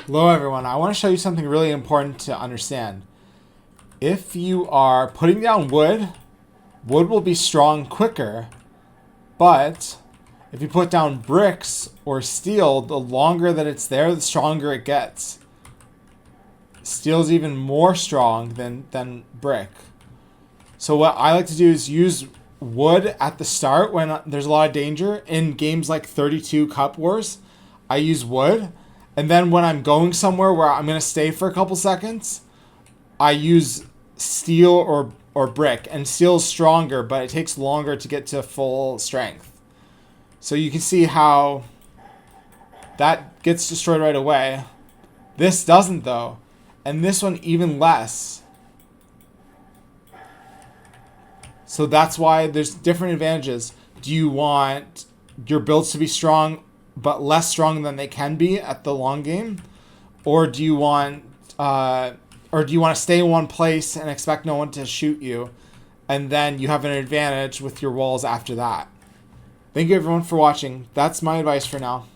Hello everyone, I want to show you something really important to understand. If you are putting down wood, wood will be strong quicker, but if you put down bricks or steel, the longer that it's there, the stronger it gets. Steel is even more strong than brick. So what I like to do is use wood at the start when there's a lot of danger. In games like 32 Cup Wars, I use wood. And then when I'm going somewhere where I'm going to stay for a couple seconds, I use steel or brick. And steel is stronger, but it takes longer to get to full strength. So you can see how that gets destroyed right away. This doesn't though. And this one even less. So that's why there's different advantages. Do you want your builds to be strong but less strong than they can be at the long game, or do you want to stay in one place and expect no one to shoot you, and then you have an advantage with your walls after that? Thank you everyone for watching. That's my advice for now.